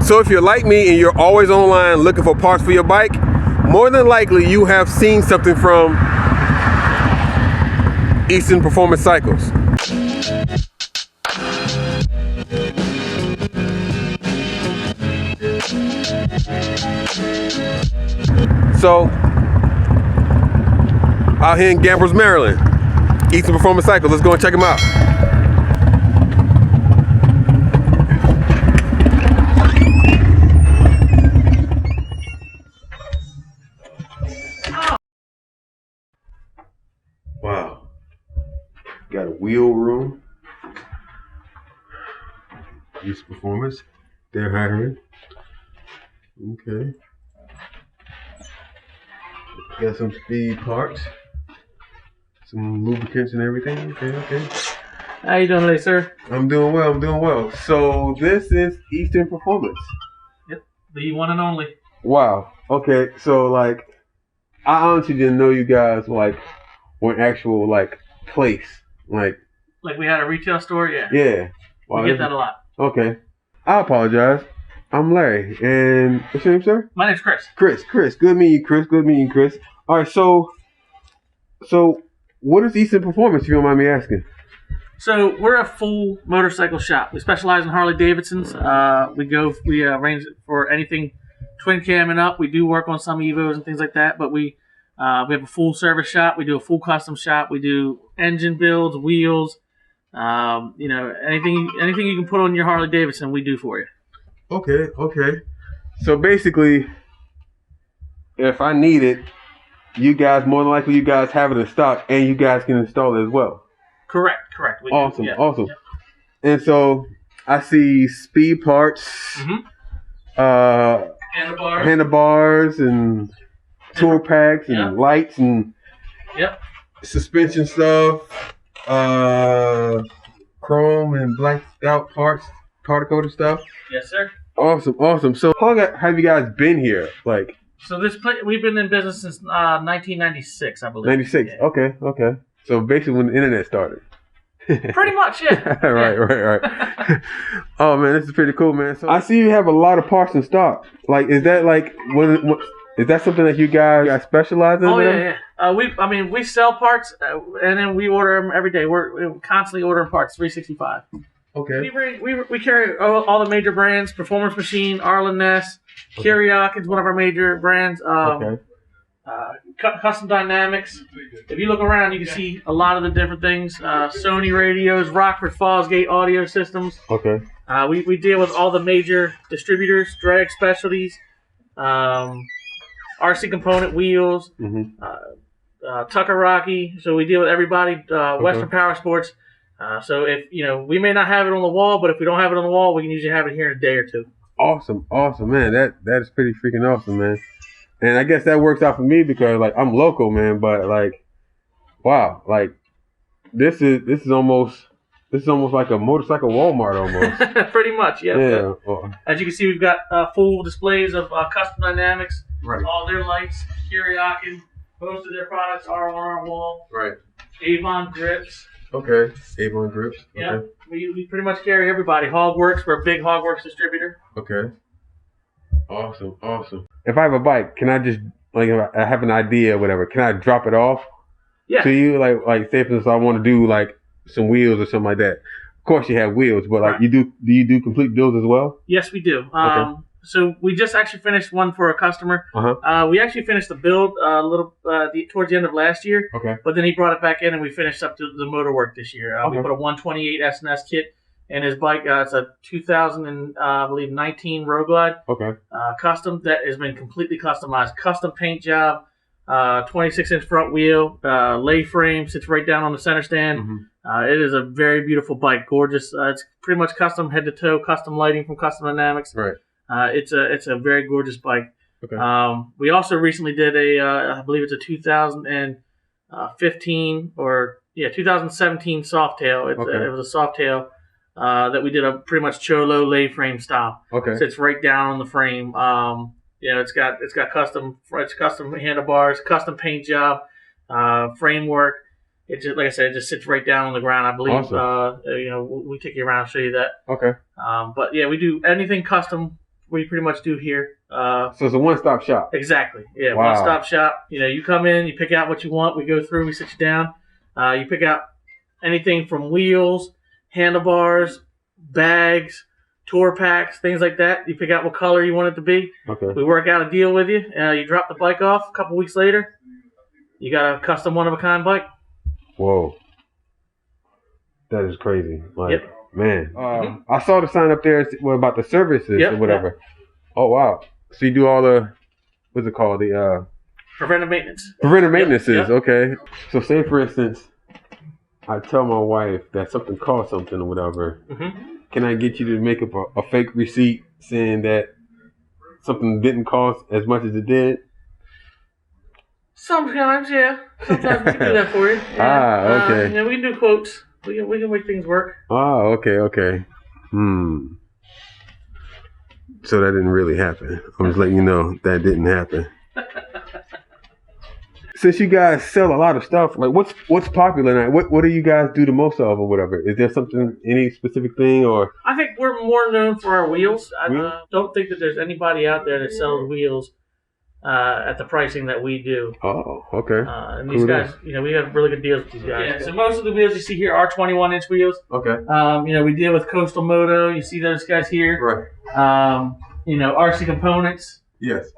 So if you're like me and you're always online looking for parts for your bike, more than likely you have seen something from Eastern Performance Cycles. So, out here in Gambers, Maryland, Eastern Performance Cycles, let's go and check them out. Wow, got a wheel room, Eastern Performance, they're hiring. Okay. Got some speed parts, some lubricants and everything. Okay. How you doing today, sir? I'm doing well. So this is Eastern Performance. Yep, the one and only. Wow. Okay. So like, I honestly didn't know you guys were an actual place. Like we had a retail store. Yeah. Yeah. Wow, we get that a lot. Okay. I apologize. I'm Larry, and what's your name, sir? My name's Chris. Chris. Good meeting you, Chris. All right, so what is Eastern Performance, if you don't mind me asking? So we're a full motorcycle shop. We specialize in Harley Davidsons. We arrange for anything twin cam and up. We do work on some Evos and things like that, but we have a full service shop. We do a full custom shop. We do engine builds, wheels, anything you can put on your Harley Davidson, we do for you. Okay. So basically, if I need it, more than likely you guys have it in stock, and you guys can install it as well. Correct. Awesome. Yeah. And so I see speed parts, handlebars, and tour packs, and lights, and suspension stuff, chrome and blacked out parts, powder-coated stuff. Yes, sir. Awesome. So how long have you guys been here? So we've been in business since 1996, I believe. 96. Yeah. Okay. So basically when the internet started. Pretty much, yeah. Right. Oh man, this is pretty cool, man. So I see you have a lot of parts in stock. Is that is that something that you guys specialize in? Oh yeah. We sell parts and then we order them every day. We're constantly ordering parts, 365. Okay. We carry all the major brands: Performance Machine, Arlen Ness, Kiriak is one of our major brands. Custom Dynamics. If you look around, you can see a lot of the different things. Sony radios, Rockford Fosgate audio systems. Okay. We deal with all the major distributors, Drag Specialties, RC Component Wheels, Tucker Rocky. So we deal with everybody. Western Power Sports. So if we may not have it on the wall, but if we don't have it on the wall, we can usually have it here in a day or two. Awesome, man. That is pretty freaking awesome, man. And I guess that works out for me because I'm local, man. But wow, this is almost like a motorcycle Walmart almost. Pretty much, yeah. Yeah. As you can see, we've got full displays of Custom Dynamics. Right. All their lights, Kiriak, most of their products are on our wall. Right. Avon grips. Okay. Avon grips. Okay. Yeah. We pretty much carry everybody. Hogworks, we're a big Hogworks distributor. Okay. Awesome. If I have a bike, can I just if I have an idea or whatever, can I drop it off to you? Say for instance, I want to do some wheels or something like that. Of course, you have wheels, but right. do you do complete builds as well? Yes, we do. Okay. So we just actually finished one for a customer. We actually finished the build towards the end of last year. Okay. But then he brought it back in, and we finished up to the motor work this year. We put a 128 S&S kit in his bike. It's a 2019 Road Glide. Okay. Custom that has been completely customized. Custom paint job. 26-inch front wheel. Lay frame sits right down on the center stand. It is a very beautiful bike. Gorgeous. It's pretty much custom head to toe. Custom lighting from Custom Dynamics. Right. It's a very gorgeous bike. Okay. We also recently did I believe it's a 2015 or 2017 Softail. It was a Softail that we did a pretty much Cholo lay frame style. Okay. Sits right down on the frame. It's got custom handlebars, custom paint job, framework. It just, like I said, it just sits right down on the ground. I believe. Awesome. We take you around and show you that. Okay. But yeah, we do anything custom we pretty much do here. So it's a one-stop shop. Exactly. Yeah, Wow. one-stop shop. You come in, you pick out what you want. We go through, we sit you down. You pick out anything from wheels, handlebars, bags, tour packs, things like that. You pick out what color you want it to be. Okay. We work out a deal with you. You drop the bike off. A couple weeks later, you got a custom one-of-a-kind bike. Whoa. That is crazy. Like, Yep. man. I saw the sign up there about the services Yep, or whatever. Oh, wow. So you do all the, what's it called? The Preventive maintenance. preventive maintenances. Yep. Okay. So say, for instance, I tell my wife that something costs something or whatever. Mm-hmm. Can I get you to make up a fake receipt saying that something didn't cost as much as it did? Sometimes, yeah. Sometimes we can do that for you. Yeah. Okay. We can do quotes. We can make things work. Oh, okay. So that didn't really happen. I'm just letting you know that didn't happen. Since you guys sell a lot of stuff, like what's popular now? What do you guys do the most of or whatever? Is there something, any specific thing or? I think we're more known for our wheels. I Wheels? don't think that there's anybody out there that sells wheels at the pricing that we do. Oh, okay. And these guys, we have really good deals with these guys. Yeah, so most of the wheels you see here are 21-inch wheels. Okay. We deal with Coastal Moto. You see those guys here. Right. RC Components. Yes.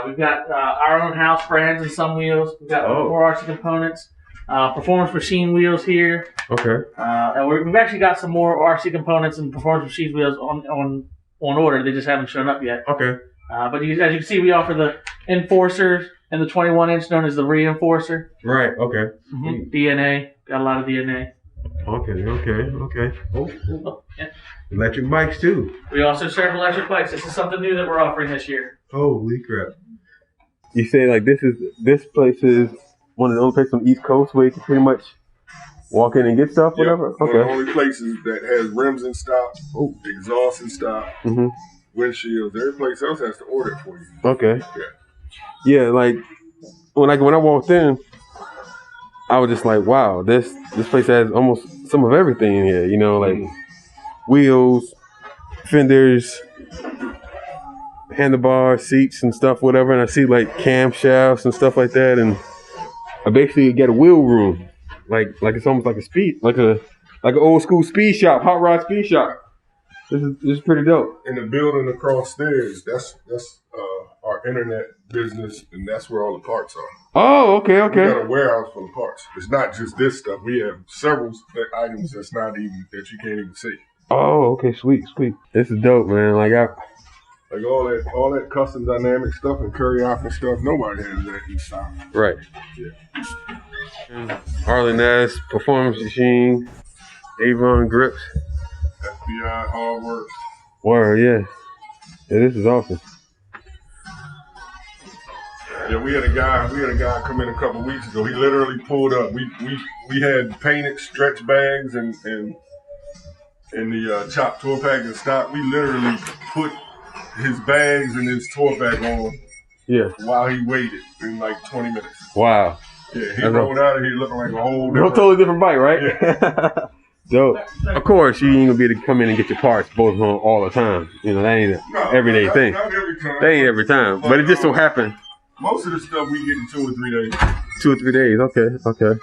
We've got our own house brands and some wheels. We've got more RC Components. Performance Machine wheels here. Okay. And we've actually got some more RC Components and Performance Machine wheels on order. They just haven't shown up yet. Okay. But as you can see, we offer the Enforcer and the 21-inch known as the Reinforcer. Right. Okay. Mm-hmm. DNA. Got a lot of DNA. Okay. Oh. Yeah. Electric bikes too. We also serve electric bikes. This is something new that we're offering this year. Holy crap. You say like this place is one of the only places on the East Coast where you can pretty much walk in and get stuff, whatever? One of the only places that has rims in stock, exhaust in stock, windshields. Every place else has to order it for you. Okay. Yeah, like when I walked in, I was just like, wow, this place has almost some of everything in here, like wheels, fenders, handlebar seats and stuff, whatever. And I see like camshafts and stuff like that. And I basically get a wheel room, like it's almost like an old school speed shop, hot rod speed shop. This is pretty dope. In the building across stairs, that's our internet business, and that's where all the parts are. Oh, okay. We got a warehouse full of parts. It's not just this stuff. We have several items that you can't even see. Oh, okay, sweet. This is dope, man. Like all that custom dynamic stuff and Curry-Off stuff, nobody has that in stock. Right. Yeah. Harley Nass, Performance Machine, Avon Grips. FBI, Hard Work. Word, yeah. This is awesome. Yeah, we had a guy come in a couple weeks ago. He literally pulled up. We had painted stretch bags and the chopped tour pack in stock. We literally put his bags and his tour bag on. Yeah. While he waited in like 20 minutes. Wow. Yeah, he rolled out of here looking like a whole totally different bike, right? Yeah. Dope. Of course, you ain't gonna be able to come in and get your parts both home all the time. That ain't an everyday thing. Not every time. That ain't every time. But it just so happened. Most of the stuff we get in 2 or 3 days. 2 or 3 days. Okay.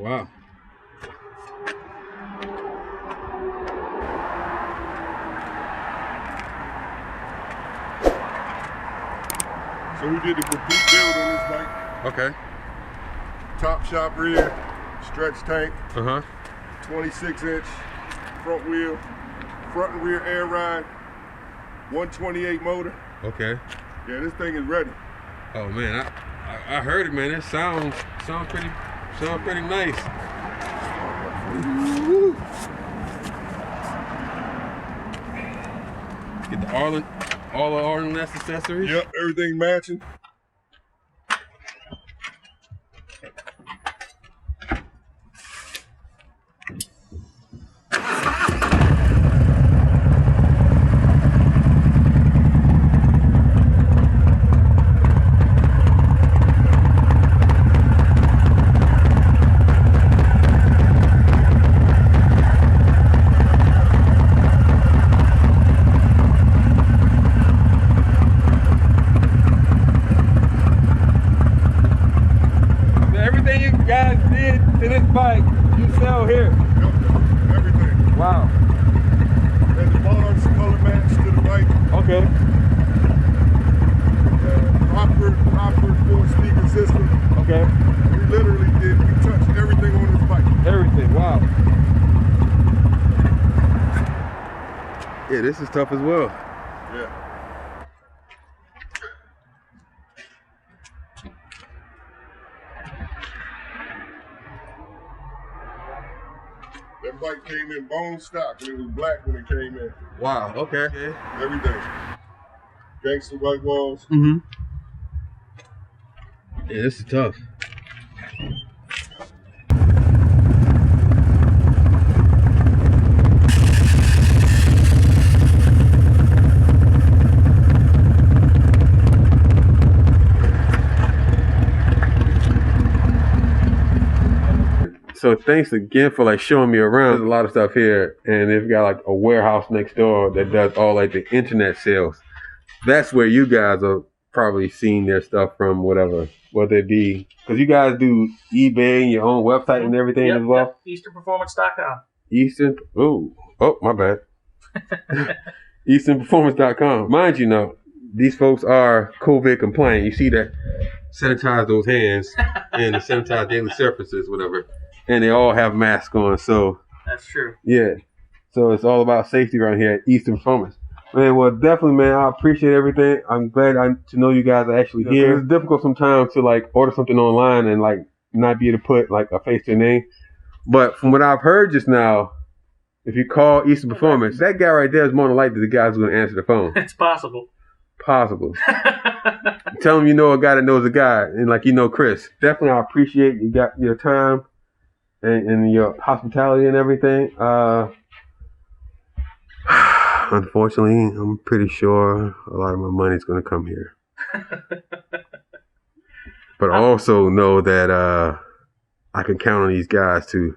Wow. So we did the complete build on this bike. Okay. Top shop rear, stretch tank, 26-inch front wheel, front and rear air ride, 128 motor. Okay. Yeah, this thing is ready. Oh man, I heard it, man. It sounds pretty nice. Woo. Get all the Arlen Ness accessories. Yep, everything matching. Yeah, this is tough as well. Yeah. That bike came in bone stock and it was black when it came in. Wow, okay. Everything. Gangster white walls. Mm-hmm. Yeah, this is tough. So thanks again for like showing me around. There's a lot of stuff here, and they've got like a warehouse next door that does all like the internet sales. That's where you guys are probably seeing their stuff from, whatever, whether it be, because you guys do eBay and your own website and everything as well. Yep. EasternPerformance.com. Eastern, oh my bad. EasternPerformance.com. Mind you, know, these folks are COVID compliant. You see that, sanitize those hands and sanitize daily surfaces, whatever. And they all have masks on, so. That's true. Yeah. So it's all about safety around here at Eastern Performance. Man, well, definitely, man, I appreciate everything. I'm glad to know you guys are actually here. It's difficult sometimes to, like, order something online and, like, not be able to put, like, a face to a name. But from what I've heard just now, if you call Eastern Performance, that guy right there is more than likely the guy who's going to answer the phone. It's possible. Possible. Tell him you know a guy that knows a guy, and, like, you know Chris. Definitely, I appreciate you got your time and your hospitality and everything. Unfortunately, I'm pretty sure a lot of my money's going to come here. But I also know that I can count on these guys to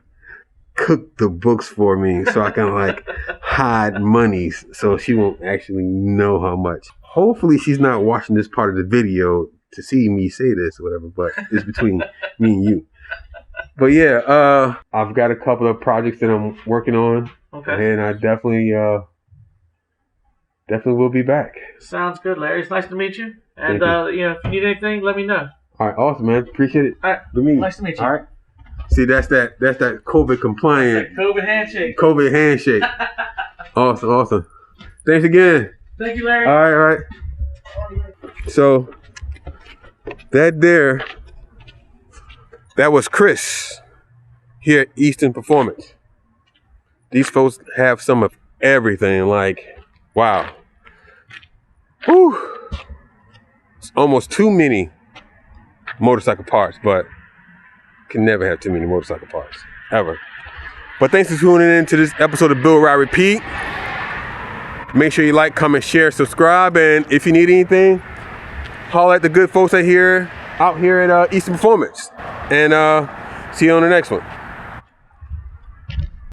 cook the books for me so I can like hide monies so she won't actually know how much. Hopefully she's not watching this part of the video to see me say this or whatever, but it's between me and you. But yeah, I've got a couple of projects that I'm working on. Okay. And I definitely will be back. Sounds good, Larry. It's nice to meet you. And you know, if you need anything, let me know. All right, awesome, man. Appreciate it. All right. Nice to meet you. All right. See, that's that COVID compliant. That's that COVID handshake. COVID handshake. Awesome. Thanks again. Thank you, Larry. All right. So that was Chris here at Eastern Performance. These folks have some of everything. Like, wow. Whew. It's almost too many motorcycle parts, but can never have too many motorcycle parts, ever. But thanks for tuning in to this episode of Build, Ride, Repeat. Make sure you like, comment, share, subscribe, and if you need anything, holler at the good folks out here at Eastern Performance. And see you on the next one.